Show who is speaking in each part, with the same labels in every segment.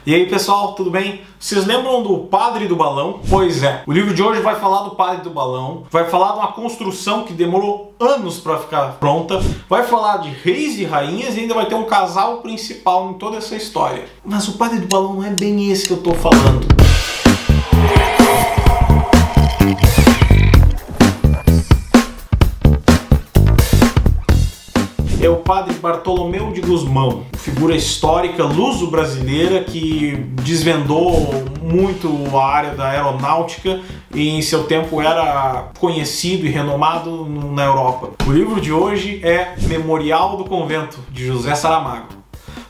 Speaker 1: E aí pessoal, tudo bem? Vocês lembram do Padre do Balão? Pois é, o livro de hoje vai falar do Padre do Balão, vai falar de uma construção que demorou anos para ficar pronta, vai falar de reis e rainhas e ainda vai ter um casal principal em toda essa história. Mas o Padre do Balão não é bem esse que eu tô falando. É o Padre Bartolomeu de Gusmão, figura histórica luso-brasileira que desvendou muito a área da aeronáutica e em seu tempo era conhecido e renomado na Europa. O livro de hoje é Memorial do Convento, de José Saramago.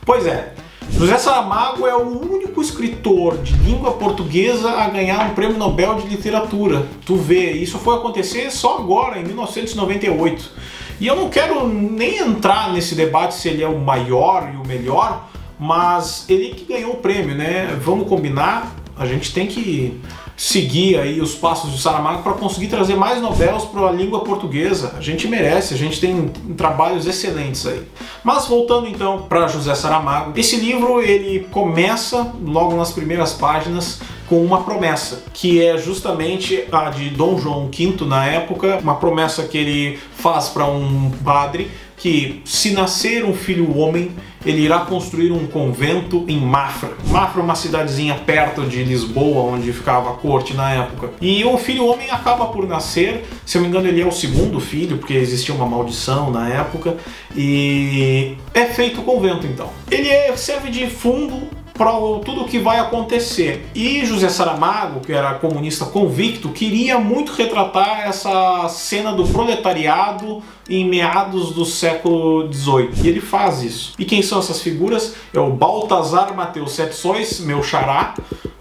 Speaker 1: Pois é, José Saramago é o único escritor de língua portuguesa a ganhar um prêmio Nobel de Literatura. Tu vê, isso foi acontecer só agora, em 1998. E eu não quero nem entrar nesse debate se ele é o maior e o melhor, mas ele que ganhou o prêmio, né? Vamos combinar, a gente tem que seguir aí os passos de Saramago para conseguir trazer mais novelas para a língua portuguesa. A gente merece, a gente tem trabalhos excelentes aí. Mas voltando então para José Saramago, esse livro ele começa logo nas primeiras páginas com uma promessa, que é justamente a de Dom João V na época, uma promessa que ele faz para um padre que, se nascer um filho homem, ele irá construir um convento em Mafra. Mafra é uma cidadezinha perto de Lisboa, onde ficava a corte na época. E o filho homem acaba por nascer, se eu não me engano ele é o segundo filho, porque existia uma maldição na época, e é feito o convento então. Ele serve de fundo para tudo o que vai acontecer. E José Saramago, que era comunista convicto, queria muito retratar essa cena do proletariado em meados do século XVIII. E ele faz isso. E quem são essas figuras? É o Baltazar Mateus Sete Sóis, meu xará.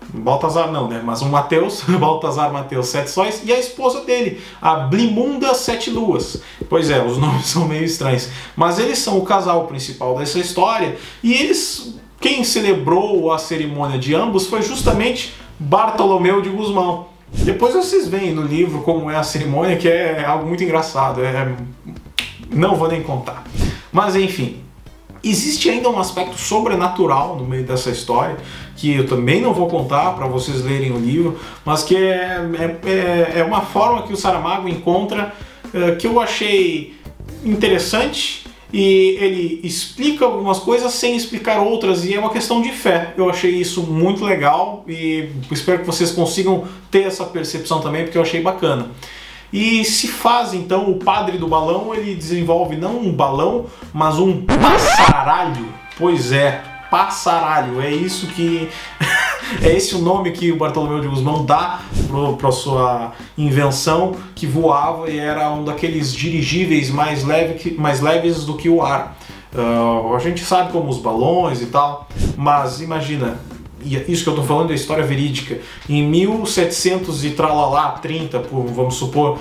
Speaker 1: Baltazar não, né? Mas um Mateus, Baltazar Mateus Sete Sóis, e a esposa dele, a Blimunda Sete Luas. Pois é, os nomes são meio estranhos. Mas eles são o casal principal dessa história, e eles... Quem celebrou a cerimônia de ambos foi justamente Bartolomeu de Gusmão. Depois vocês veem no livro como é a cerimônia, que é algo muito engraçado. Não vou nem contar. Mas enfim, existe ainda um aspecto sobrenatural no meio dessa história, que eu também não vou contar para vocês lerem o livro, mas que é uma forma que o Saramago encontra que eu achei interessante. E ele explica algumas coisas sem explicar outras, e é uma questão de fé. Eu achei isso muito legal e espero que vocês consigam ter essa percepção também, porque eu achei bacana. E se faz então o Padre do Balão, ele desenvolve não um balão, mas um passaralho. Pois é, passaralho, é isso que... é esse o nome que o Bartolomeu de Gusmão dá para a sua invenção, que voava e era um daqueles dirigíveis mais leves do que o ar. A gente sabe como os balões e tal, mas imagina, isso que eu estou falando é história verídica, em 1700 e tralalá, 30, vamos supor,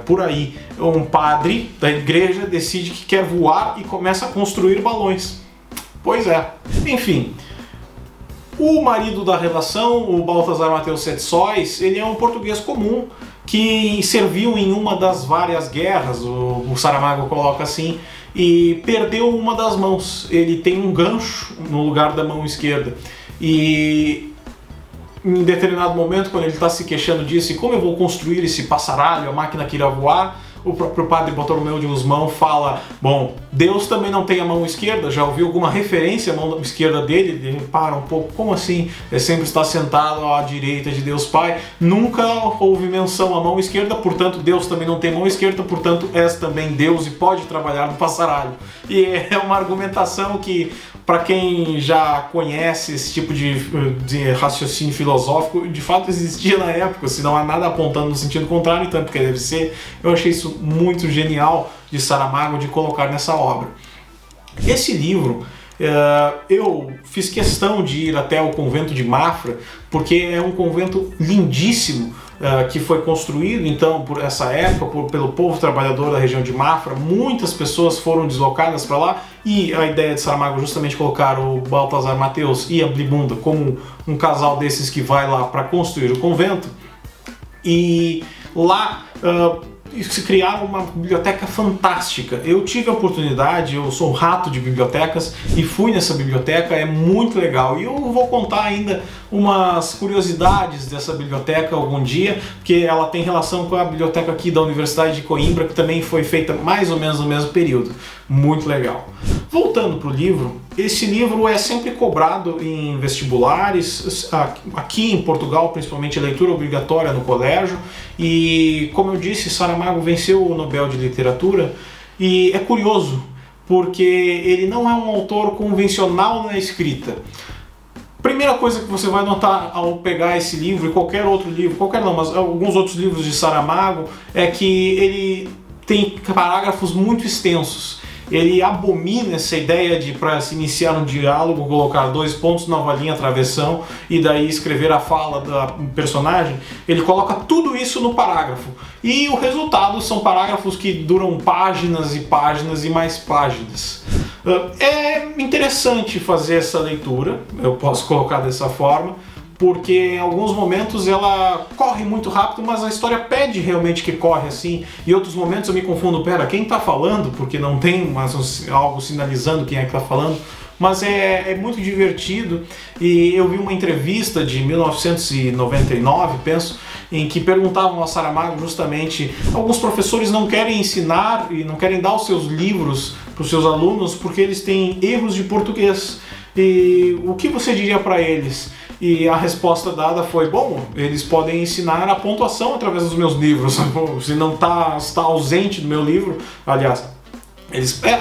Speaker 1: por aí, um padre da igreja decide que quer voar e começa a construir balões. Pois é, enfim... O marido da relação, o Baltazar Mateus Sete Sóis, ele é um português comum que serviu em uma das várias guerras, o Saramago coloca assim, e perdeu uma das mãos. Ele tem um gancho no lugar da mão esquerda. E em determinado momento, quando ele está se queixando disso, e como eu vou construir esse passaralho, a máquina que irá voar, o próprio padre Bartolomeu de Gusmão fala, bom, Deus também não tem a mão esquerda, já ouviu alguma referência à mão esquerda dele? Ele para um pouco, como assim? Ele sempre está sentado à direita de Deus Pai, nunca houve menção à mão esquerda, portanto Deus também não tem mão esquerda, portanto és também Deus e pode trabalhar no passaralho. E é uma argumentação que, para quem já conhece esse tipo de raciocínio filosófico, de fato existia na época, se não há nada apontando no sentido contrário, tanto que deve ser. Eu achei isso muito genial de Saramago de colocar nessa obra. Esse livro, eu fiz questão de ir até o convento de Mafra, porque é um convento lindíssimo, que foi construído então por essa época pelo povo trabalhador da região de Mafra. Muitas pessoas foram deslocadas para lá, e a ideia de Saramago é justamente colocar o Baltazar Mateus e a Blimunda como um casal desses que vai lá para construir o convento. E lá se criaram uma biblioteca fantástica. Eu tive a oportunidade, eu sou um rato de bibliotecas e fui nessa biblioteca, é muito legal. E eu vou contar ainda umas curiosidades dessa biblioteca algum dia, porque ela tem relação com a biblioteca aqui da Universidade de Coimbra, que também foi feita mais ou menos no mesmo período. Muito legal. Voltando para o livro, esse livro é sempre cobrado em vestibulares, aqui em Portugal, principalmente, leitura obrigatória no colégio, e como eu disse, Saramago venceu o Nobel de Literatura, e é curioso, porque ele não é um autor convencional na escrita. Primeira coisa que você vai notar ao pegar esse livro e qualquer outro livro, mas alguns outros livros de Saramago, é que ele tem parágrafos muito extensos. Ele abomina essa ideia de, para se iniciar um diálogo, colocar 2 pontos, nova linha, travessão e daí escrever a fala do personagem. Ele coloca tudo isso no parágrafo. E o resultado são parágrafos que duram páginas e páginas e mais páginas. É interessante fazer essa leitura, eu posso colocar dessa forma, porque em alguns momentos ela corre muito rápido, mas a história pede realmente que corre assim. E outros momentos eu me confundo, pera, quem está falando? Porque não tem algo sinalizando quem é que está falando. Mas é muito divertido, e eu vi uma entrevista de 1999, penso, em que perguntavam a Saramago justamente, alguns professores não querem ensinar e não querem dar os seus livros para os seus alunos porque eles têm erros de português. E o que você diria para eles? E a resposta dada foi, bom, eles podem ensinar a pontuação através dos meus livros. Se não está ausente do meu livro, aliás,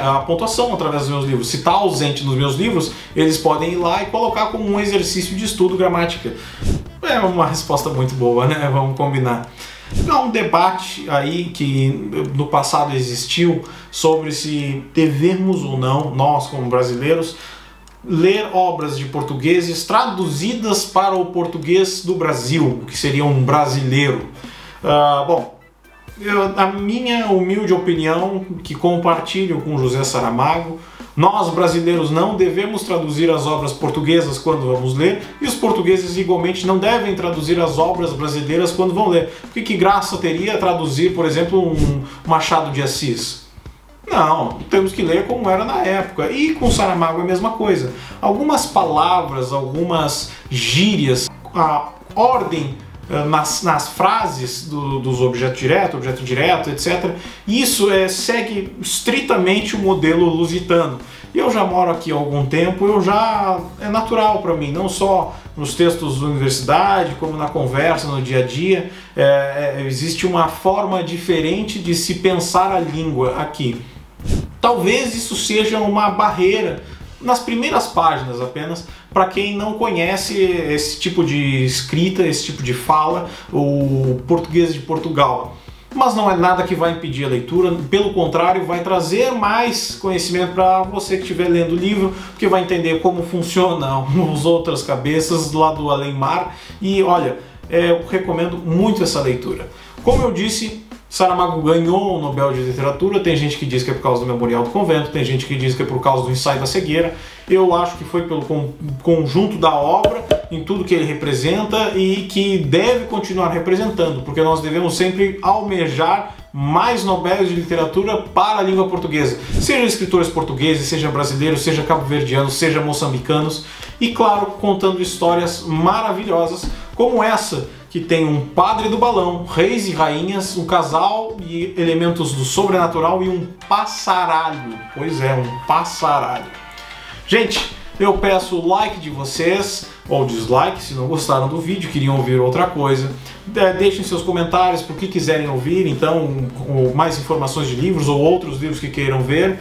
Speaker 1: a pontuação através dos meus livros. Se está ausente nos meus livros, eles podem ir lá e colocar como um exercício de estudo gramática. É uma resposta muito boa, né? Vamos combinar. Há um debate aí que no passado existiu sobre se devemos ou não, nós como brasileiros, ler obras de portugueses traduzidas para o português do Brasil, o que seria um brasileiro. Bom, a minha humilde opinião, que compartilho com José Saramago, nós brasileiros não devemos traduzir as obras portuguesas quando vamos ler, e os portugueses igualmente não devem traduzir as obras brasileiras quando vão ler. Porque que graça teria traduzir, por exemplo, um Machado de Assis? Não, temos que ler como era na época. E com Saramago é a mesma coisa. Algumas palavras, algumas gírias, a ordem nas frases dos objeto direto, etc. Isso segue estritamente o modelo lusitano. E eu já moro aqui há algum tempo, é natural para mim, não só nos textos da universidade, como na conversa, no dia a dia, existe uma forma diferente de se pensar a língua aqui. Talvez isso seja uma barreira nas primeiras páginas apenas, para quem não conhece esse tipo de escrita, esse tipo de fala, o português de Portugal. Mas não é nada que vai impedir a leitura, pelo contrário, vai trazer mais conhecimento para você que estiver lendo o livro, porque vai entender como funcionam as outras cabeças lá do além-mar. E olha, eu recomendo muito essa leitura. Como eu disse, Saramago ganhou o Nobel de Literatura. Tem gente que diz que é por causa do Memorial do Convento, tem gente que diz que é por causa do Ensaio da Cegueira. Eu acho que foi pelo conjunto da obra, em tudo que ele representa e que deve continuar representando, porque nós devemos sempre almejar mais Nobéis de Literatura para a língua portuguesa. Sejam escritores portugueses, seja brasileiros, seja cabo-verdianos, seja moçambicanos, e claro, contando histórias maravilhosas como essa, que tem um padre do balão, reis e rainhas, um casal e elementos do sobrenatural e um passaralho. Pois é, um passaralho. Gente, eu peço o like de vocês, ou dislike se não gostaram do vídeo, queriam ouvir outra coisa. Deixem seus comentários por que quiserem ouvir, então, ou mais informações de livros ou outros livros que queiram ver.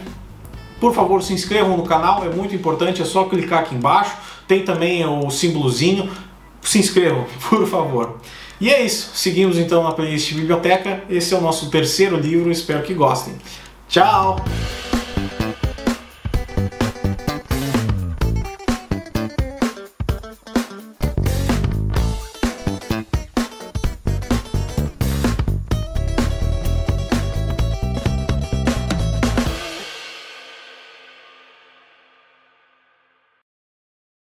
Speaker 1: Por favor, se inscrevam no canal, é muito importante, é só clicar aqui embaixo. Tem também o símbolozinho. Se inscrevam, por favor. E é isso, seguimos então na playlist Biblioteca. Esse é o nosso terceiro livro, espero que gostem. Tchau!